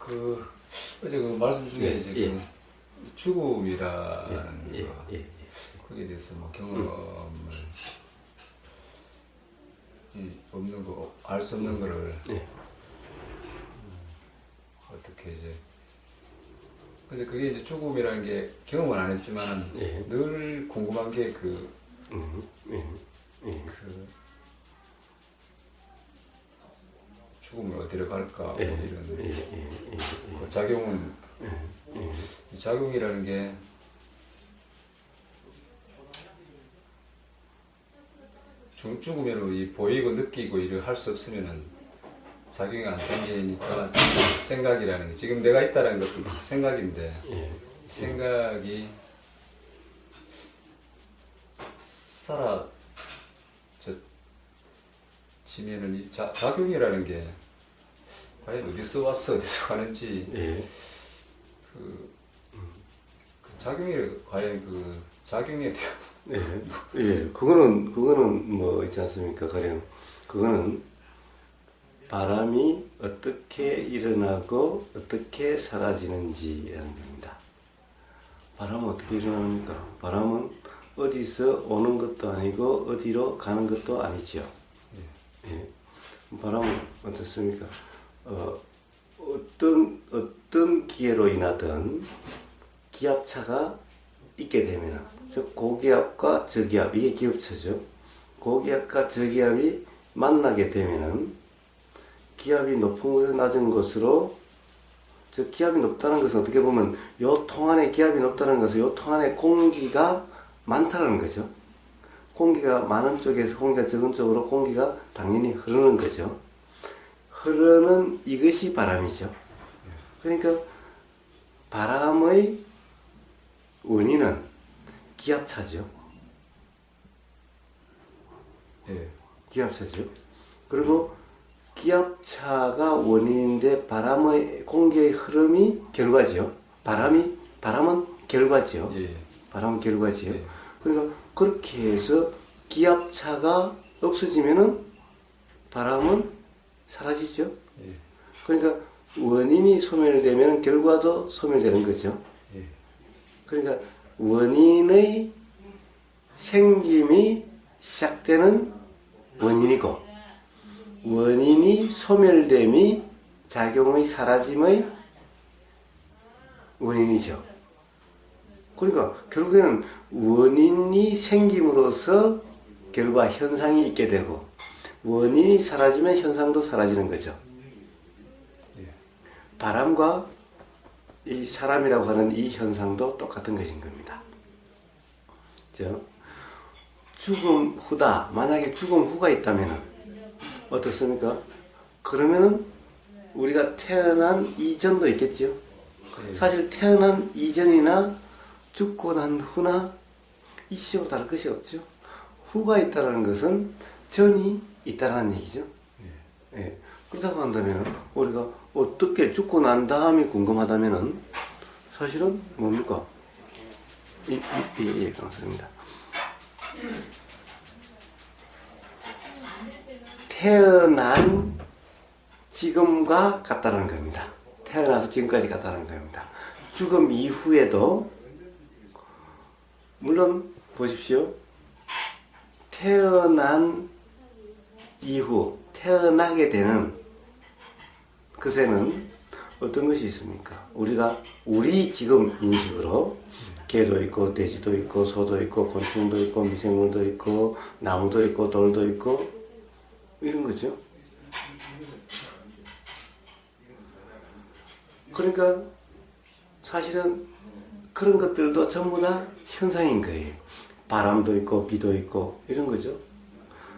어제 그 말씀 중에 예, 이제 예. 그 죽음이라는 예, 거, 예, 거기에 대해서 뭐 경험을 없는 거, 알 수 없는 거를 예. 어떻게 이제 근데 그게 이제 죽음이라는 게 경험은 안 했지만 예. 늘 궁금한 게 예. 죽음을 어디로 갈까 예. 뭐 이런 예. 그 작용은 예. 이 작용이라는 게 죽으면 이 보이고 느끼고 일을 할 수 없으면은 작용이 안 생기니까 생각이라는 게 지금 내가 있다는 것도 다 생각인데 예. 생각이 사라지면은 이 작용이라는 게 과연 어디서 왔어 어디서 가는지 예. 그 작용이 과연 그 작용에 대한 예. 예. 그거는 뭐 있지 않습니까? 가령 그거는 바람이 어떻게 일어나고 어떻게 사라지는지라는 겁니다. 바람은 어떻게 일어납니까? 바람은 어디서 오는 것도 아니고 어디로 가는 것도 아니죠. 예. 바람은 어떻습니까? 어떤 기회로 인하든 기압차가 있게 되면은, 즉 고기압과 저기압, 이게 기압차죠. 고기압과 저기압이 만나게 되면은 기압이 높은 곳에서 낮은 곳으로, 즉 기압이 높다는 것은 어떻게 보면 요 통 안에 기압이 높다는 것은 요 통 안에 공기가 많다는 거죠. 공기가 많은 쪽에서 공기가 적은 쪽으로 공기가 당연히 흐르는 거죠. 흐르는 이것이 바람이죠. 그러니까 바람의 원인은 기압차죠. 예. 기압차죠. 그리고 기압차가 원인인데 공기의 흐름이 결과죠. 바람은 결과죠. 예. 바람은 결과죠. 예. 그러니까 그렇게 해서 기압차가 없어지면은 바람은 사라지죠. 예. 그러니까 원인이 소멸되면 결과도 소멸되는 거죠. 예. 그러니까 원인의 생김이 시작되는 원인이고 원인이 소멸됨이 작용의 사라짐의 원인이죠. 그러니까 결국에는 원인이 생김으로써 결과 현상이 있게 되고 원인이 사라지면 현상도 사라지는 거죠. 바람과 이 사람이라고 하는 이 현상도 똑같은 것인 겁니다. 죽음 후다. 만약에 죽음 후가 있다면 어떻습니까? 그러면은 우리가 태어난 이전도 있겠지요. 사실 태어난 이전이나 죽고 난 후나 이치적으로 다를 것이 없죠. 후가 있다는 것은 전이 있다는 얘기죠. 예. 그렇다고 한다면 우리가 어떻게 죽고 난 다음이 궁금하다면은 사실은 뭡니까? 예, 감사합니다. 태어난 지금과 같다는 겁니다. 태어나서 지금까지 같다는 겁니다. 죽음 이후에도 물론 보십시오. 태어난 이후 태어나게 되는 것에는 어떤 것이 있습니까? 우리 지금 인식으로 개도 있고 돼지도 있고 소도 있고 곤충도 있고 미생물도 있고 나무도 있고 돌도 있고 이런 거죠. 그러니까 사실은 그런 것들도 전부 다 현상인 거예요. 바람도 있고 비도 있고 이런 거죠.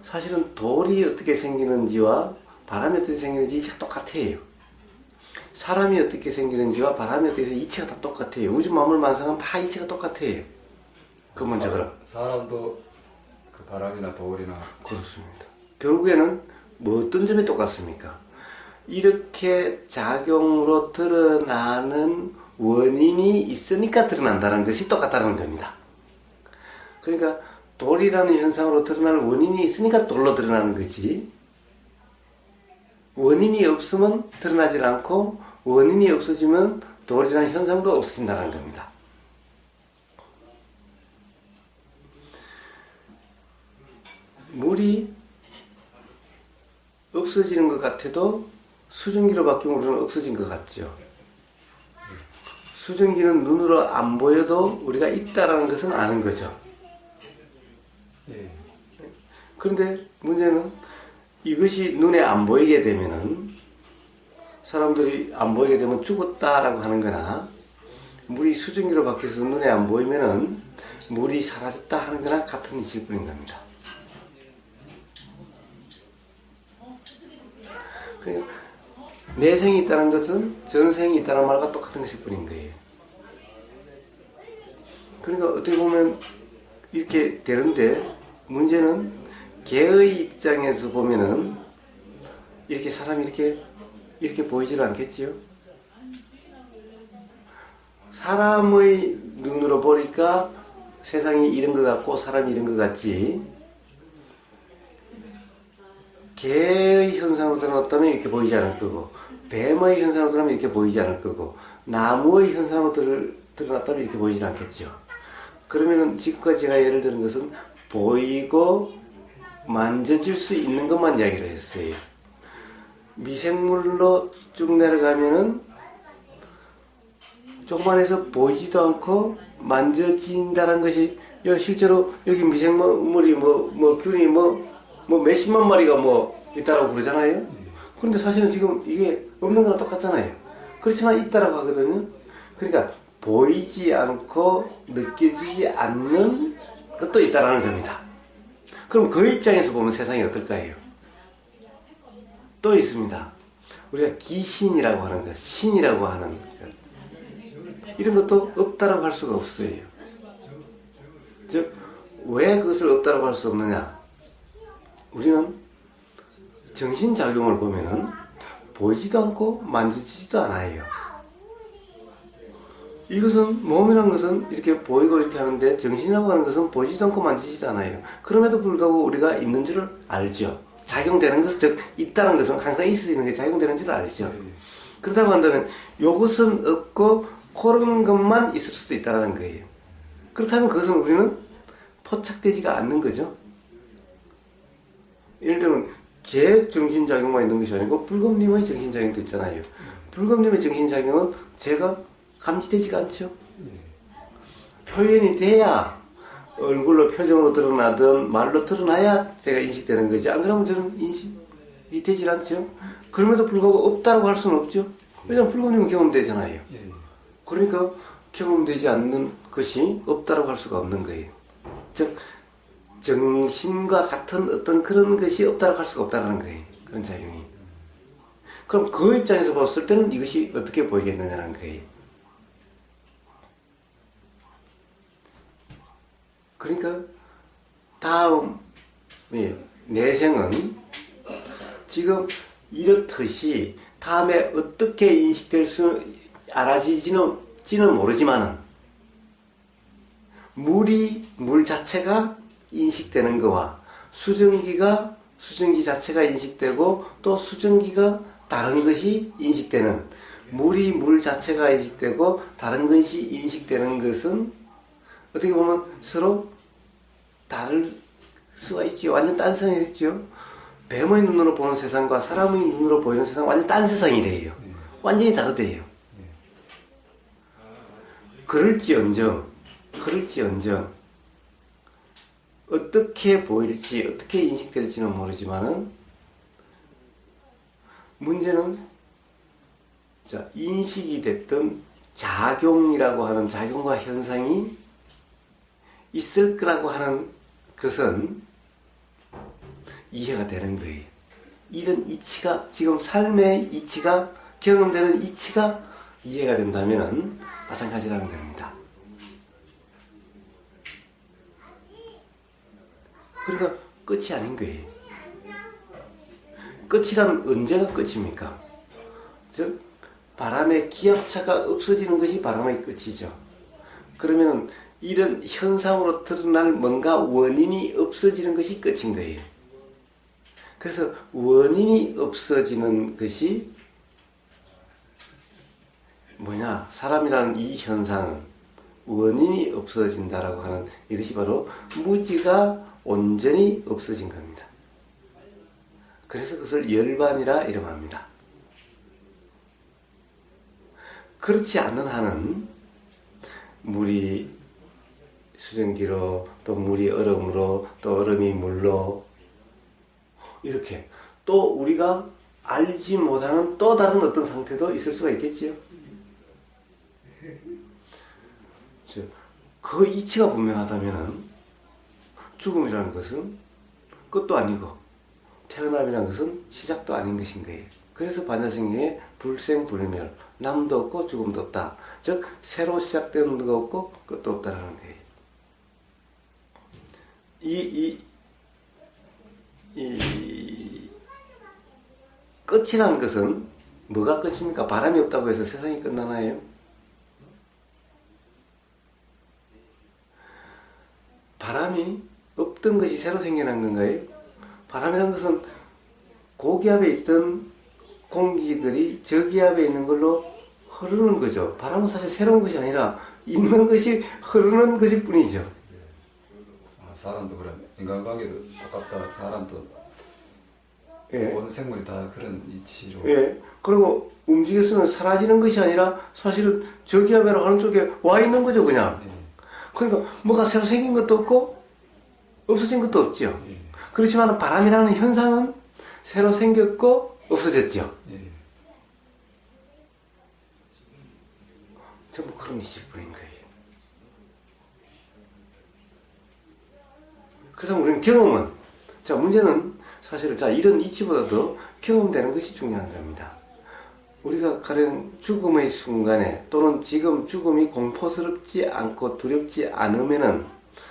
사실은 돌이 어떻게 생기는지와 바람이 어떻게 생기는지 이치가 똑같아요. 사람이 어떻게 생기는지와 바람이 어떻게 생기는지 이치가 다 똑같아요. 우주 만물 만상은 다 이치가 똑같아요. 그 먼저 그럼. 사람도 그 바람이나 돌이나 그렇습니다. 결국에는 뭐 어떤 점이 똑같습니까? 이렇게 작용으로 드러나는 원인이 있으니까 드러난다는 것이 똑같다는 겁니다. 그러니까 돌이라는 현상으로 드러날 원인이 있으니까 돌로 드러나는 거지, 원인이 없으면 드러나질 않고 원인이 없어지면 돌이라는 현상도 없어진다는 겁니다. 물이 없어지는 것 같아도 수증기로 바뀌면 우리는 없어진 것 같죠. 수증기는 눈으로 안 보여도 우리가 있다라는 것은 아는 거죠. 예. 그런데 문제는 이것이 눈에 안 보이게 되면은 사람들이 안 보이게 되면 죽었다라고 하는 거나 물이 수증기로 바뀌어서 눈에 안 보이면은 물이 사라졌다 하는 거나 같은 이치일 뿐인 겁니다. 그러니까 내생이 있다는 것은 전생이 있다는 말과 똑같은 것일 뿐인 거예요. 그러니까 어떻게 보면 이렇게 되는데 문제는 개의 입장에서 보면은 이렇게 사람이 이렇게 보이질 않겠지요. 사람의 눈으로 보니까 세상이 이런 것 같고 사람이 이런 것 같지, 개의 현상으로 드러났다면 이렇게 보이지 않을 거고, 뱀의 현상으로 드러나면 이렇게 보이지 않을 거고, 나무의 현상으로 드러났다면 이렇게 보이지 않겠죠. 그러면은 지금까지 제가 예를 드는 것은 보이고 만져질 수 있는 것만 이야기를 했어요. 미생물로 쭉 내려가면은 조그만해서 보이지도 않고 만져진다는 것이 실제로 여기 미생물이 균이 몇십만 마리가 있다라고 그러잖아요. 그런데 사실은 지금 이게 없는 거랑 똑같잖아요. 그렇지만 있다라고 하거든요. 그러니까 보이지 않고 느껴지지 않는 것도 있다라는 겁니다. 그럼 그 입장에서 보면 세상이 어떨까요? 또 있습니다. 우리가 귀신이라고 하는 것, 신이라고 하는 것, 이런 것도 없다라고 할 수가 없어요. 즉, 왜 그것을 없다라고 할 수 없느냐? 우리는 정신작용을 보면은 보이지도 않고 만지지도 않아요. 이것은, 몸이라는 것은 이렇게 보이고 이렇게 하는데 정신이라고 하는 것은 보이지도 않고 만지지도 않아요. 그럼에도 불구하고 우리가 있는 줄을 알죠. 작용되는 것은, 즉 있다는 것은 항상 있어지는 게 작용되는 줄 알죠. 그렇다고 한다면 이것은 없고 그런 것만 있을 수도 있다는 거예요. 그렇다면 그것은 우리는 포착되지가 않는 거죠. 예를 들면 제 정신작용만 있는 것이 아니고 불금님의 정신작용도 있잖아요. 불금님의 정신작용은 제가 감지되지가 않죠. 표현이 돼야, 얼굴로 표정으로 드러나든 말로 드러나야 제가 인식되는 거지. 안 그러면 저는 인식이 되질 않죠. 그럼에도 불구하고 없다고 할 수는 없죠. 왜냐하면 불금님은 경험되잖아요. 그러니까 경험되지 않는 것이 없다고 할 수가 없는 거예요. 즉 정신과 같은 어떤 그런 것이 없다고 할 수가 없다는 거예요. 그런 작용이. 그럼 그 입장에서 봤을 때는 이것이 어떻게 보이겠느냐는 거예요. 그러니까 다음 내생은 지금 이렇듯이 다음에 어떻게 인식될 수 알아지지는 모르지만은 물 자체가 인식되는 거와 수증기 자체가 인식되고 또 수증기가 다른 것이 인식되는, 물 자체가 인식되고 다른 것이 인식되는 것은 어떻게 보면 서로 다를 수가 있죠. 완전 딴 세상이겠죠. 뱀의 눈으로 보는 세상과 사람의 눈으로 보이는 세상은 완전 딴 세상이래요. 완전히 다르대요. 그럴지언정 어떻게 보일지 어떻게 인식될지는 모르지만은 문제는 인식이 됐던 작용이라고 하는 작용과 현상이 있을 거라고 하는 것은 이해가 되는 거예요. 이런 이치가, 지금 삶의 이치가, 경험되는 이치가 이해가 된다면 마찬가지라는 겁니다. 그러니까 끝이 아닌 거예요. 끝이라면 언제가 끝입니까? 즉 바람의 기압차가 없어지는 것이 바람의 끝이죠. 그러면 이런 현상으로 드러날 뭔가 원인이 없어지는 것이 끝인 거예요. 그래서 원인이 없어지는 것이 뭐냐? 사람이라는 이 현상은 원인이 없어진다라고 하는 이것이 바로 무지가 온전히 없어진 겁니다. 그래서 그것을 열반이라 이름합니다. 그렇지 않는 한은 물이 수증기로, 또 물이 얼음으로, 또 얼음이 물로, 이렇게 또 우리가 알지 못하는 또 다른 어떤 상태도 있을 수가 있겠지요. 그 이치가 분명하다면 죽음이라는 것은 끝도 아니고 태어남이라는 것은 시작도 아닌 것인 거예요. 그래서 반야성경에 불생불멸, 남도 없고 죽음도 없다. 즉 새로 시작되는 것도 없고 끝도 없다라는 거예요. 이 끝이라는 것은 뭐가 끝입니까? 바람이 없다고 해서 세상이 끝나나요? 바람이 없던 것이 새로 생겨난 건가요? 바람이라는 것은 고기압에 있던 공기들이 저기압에 있는 걸로 흐르는 거죠. 바람은 사실 새로운 것이 아니라 있는 것이 흐르는 것일 뿐이죠. 사람도 그래. 인간관계도 똑같다. 사람도 예. 모든 생물이 다 그런 이치로. 예. 그리고 움직였으면 사라지는 것이 아니라 사실은 저기압이라고 하는 쪽에 와 있는 거죠, 그냥. 예. 그러니까 뭐가 새로 생긴 것도 없고 없어진 것도 없죠. 예. 그렇지만 바람이라는 현상은 새로 생겼고 없어졌죠. 예. 전부 그런 이치일 뿐인 거예요. 그래서 우리는 경험은, 자, 문제는 사실은, 자, 이런 이치보다도 경험되는 것이 중요한 겁니다. 우리가 가령 죽음의 순간에, 또는 지금 죽음이 공포스럽지 않고 두렵지 않으면은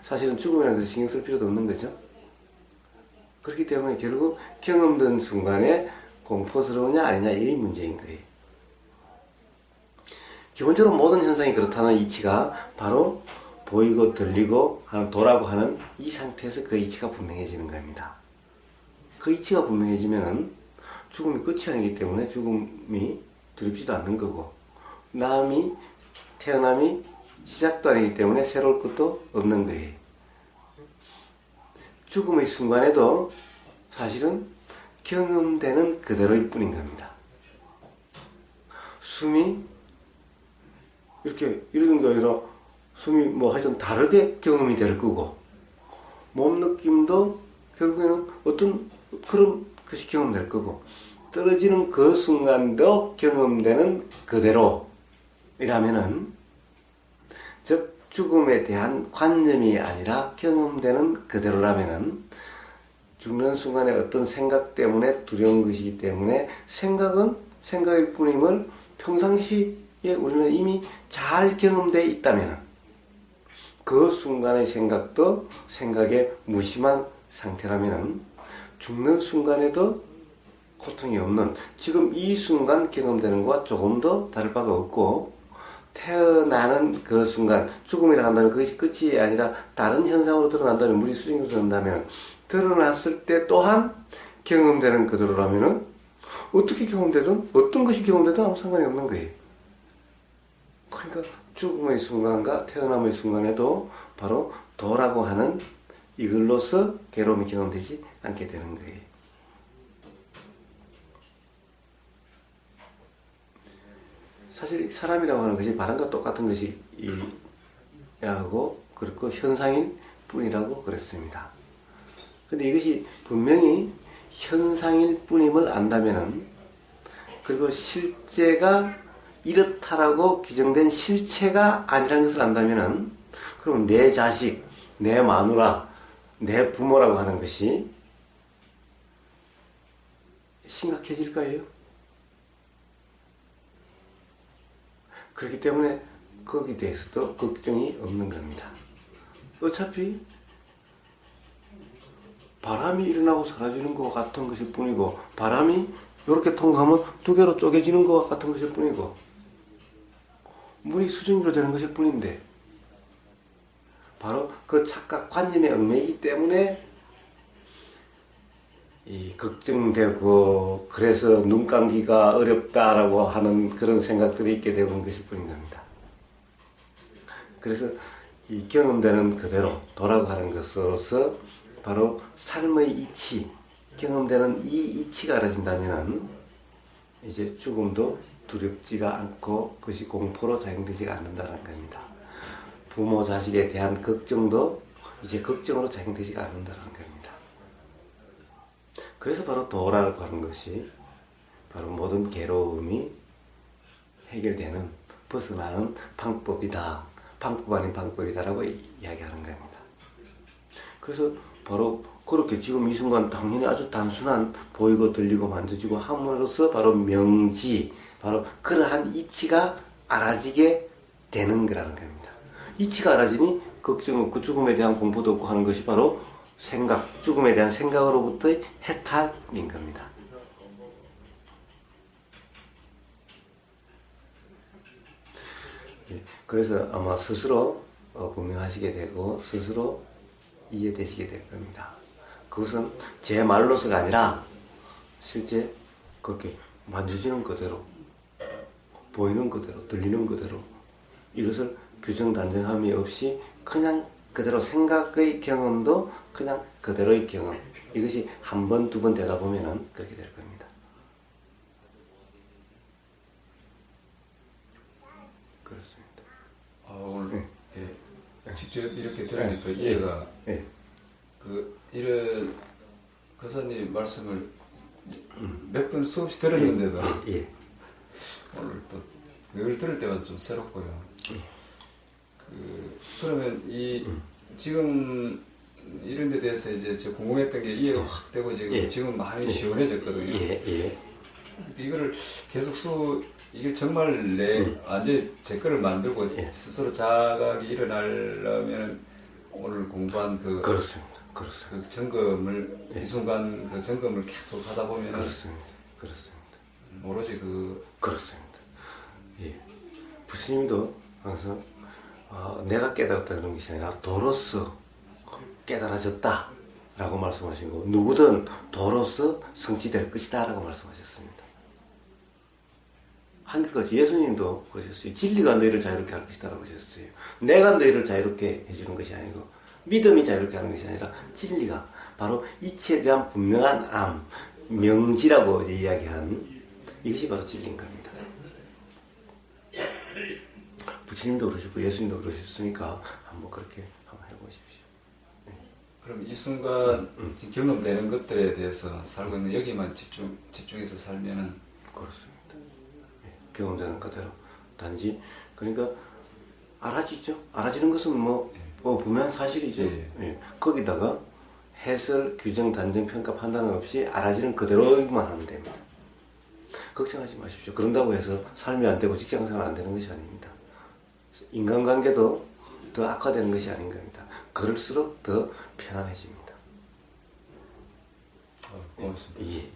사실은 죽음이라는 것을 신경 쓸 필요도 없는 거죠. 그렇기 때문에 결국 경험된 순간에 공포스러우냐 아니냐의 문제인 거예요. 기본적으로 모든 현상이 그렇다는 이치가 바로 보이고 들리고 하는 도라고 하는 이 상태에서 그 이치가 분명해지는 겁니다. 그 이치가 분명해지면은 죽음이 끝이 아니기 때문에 죽음이 두렵지도 않는 거고, 태어남이 시작도 아니기 때문에 새로울 것도 없는 거예요. 죽음의 순간에도 사실은 경험되는 그대로일 뿐인 겁니다. 숨이 이렇게 이러는 게 아니라 숨이 뭐 하여튼 다르게 경험이 될 거고, 몸 느낌도 결국에는 어떤 그런 것이 경험될 거고, 떨어지는 그 순간도 경험되는 그대로이라면은, 즉 죽음에 대한 관념이 아니라 경험되는 그대로라면은, 죽는 순간에 어떤 생각 때문에 두려운 것이기 때문에 생각은 생각일 뿐임을 평상시에 우리는 이미 잘 경험되어 있다면 그 순간의 생각도 생각의 무심한 상태라면 죽는 순간에도 고통이 없는, 지금 이 순간 경험되는 것과 조금 더 다를 바가 없고, 태어나는 그 순간, 죽음이라 한다면 그것이 끝이 아니라 다른 현상으로 드러난다면, 물이 수증기로 드러난다면, 드러났을 때 또한 경험되는 그대로라면은 어떻게 경험되든 어떤 것이 경험되든 아무 상관이 없는 거예요. 그러니까 죽음의 순간과 태어남의 순간에도 바로 도라고 하는 이걸로서 괴로움이 경험되지 않게 되는 거예요. 사실 사람이라고 하는 것이 바람과 똑같은 것이라고, 그리고 현상일 뿐이라고 그랬습니다. 근데 이것이 분명히 현상일 뿐임을 안다면은, 그리고 실제가 이렇다라고 규정된 실체가 아니라는 것을 안다면은, 그럼 내 자식, 내 마누라, 내 부모라고 하는 것이 심각해질까요? 그렇기 때문에 거기에 대해서도 걱정이 없는 겁니다. 어차피 바람이 일어나고 사라지는 것 같은 것일 뿐이고, 바람이 이렇게 통과하면 두 개로 쪼개지는 것 같은 것일 뿐이고, 물이 수증기로 되는 것일 뿐인데, 바로 그 착각 관념에 얽매이기 때문에 이 걱정되고 그래서 눈 감기가 어렵다라고 하는 그런 생각들이 있게 되는 것일 뿐인 겁니다. 그래서 이 경험되는 그대로 돌아가는 것으로서 바로 삶의 이치, 경험되는 이 이치가 알아진다면 이제 죽음도 두렵지가 않고 그것이 공포로 작용되지가 않는다는 겁니다. 부모 자식에 대한 걱정도 이제 걱정으로 작용되지가 않는다는 겁니다. 그래서 바로 도라고 하는 것이 바로 모든 괴로움이 해결되는, 벗어나는 방법이다. 방법 아닌 방법이다라고 이야기하는 겁니다. 그래서 바로 그렇게 지금 이 순간 당연히 아주 단순한 보이고 들리고 만져지고 함으로써 바로 명지, 바로 그러한 이치가 알아지게 되는 거라는 겁니다. 이치가 알아지니 걱정 없고 죽음에 대한 공포도 없고 하는 것이 바로 생각, 죽음에 대한 생각으로부터의 해탈인 겁니다. 그래서 아마 스스로 분명하시게 되고 스스로 이해되시게 될 겁니다. 그것은 제 말로서가 아니라 실제 그렇게 만져지는 그대로, 보이는 그대로, 들리는 그대로 이것을 규정 단정함이 없이 그냥 그대로 생각의 경험도 그냥 그대로의 경험, 이것이 한 번, 두 번 되다 보면은 그렇게 될 겁니다. 그렇습니다. 오늘 직접 이렇게 들으니까 이해가 이런 거사님 말씀을 몇 번 수없이 들었는데도 오늘 또 늘 들을 때마다 좀 새롭고요. 그러면 이 지금 이런 데 대해서 이제 저 궁금했던 게 이해가 확 되고 지금 많이 시원해졌거든요. 이거를 계속 이게 정말 완전히 제 거를 만들고 스스로 자각이 일어나려면 오늘 공부한 그렇습니다. 그 점검을 이 순간 그 점검을 계속 하다 보면 그렇습니다. 오로지 그렇습니다. 부처님도 항상 내가 깨달았다 그런 것이 아니라 도로서 깨달아졌다 라고 말씀하신 거, 누구든 도로서 성취될 것이다 라고 말씀하셨습니다. 한결같이 예수님도 그러셨어요. 진리가 너희를 자유롭게 할 것이다 라고 하셨어요. 내가 너희를 자유롭게 해주는 것이 아니고 믿음이 자유롭게 하는 것이 아니라 진리가 바로 이치에 대한 분명한 암, 명지라고 이제 이야기한 이것이 바로 진리인 겁니다. 부처님도 그러셨고 예수님도 그러셨으니까 한번 그렇게 한번 해보십시오. 그럼 이 순간 지금 경험되는 것들에 대해서 살고 있는 여기만 집중해서 살면은 그렇습니다. 경험되는 그대로 단지 그러니까 알아지죠. 알아지는 것은 뭐 분명한 사실이죠. 거기다가 해설, 규정, 단정, 평가, 판단 없이 알아지는 그대로만 하면 됩니다. 걱정하지 마십시오. 그런다고 해서 삶이 안 되고 직장생활 안 되는 것이 아닙니다. 인간관계도 더 악화되는 것이 아닌 겁니다. 그럴수록 더 편안해집니다. 고맙습니다. 예.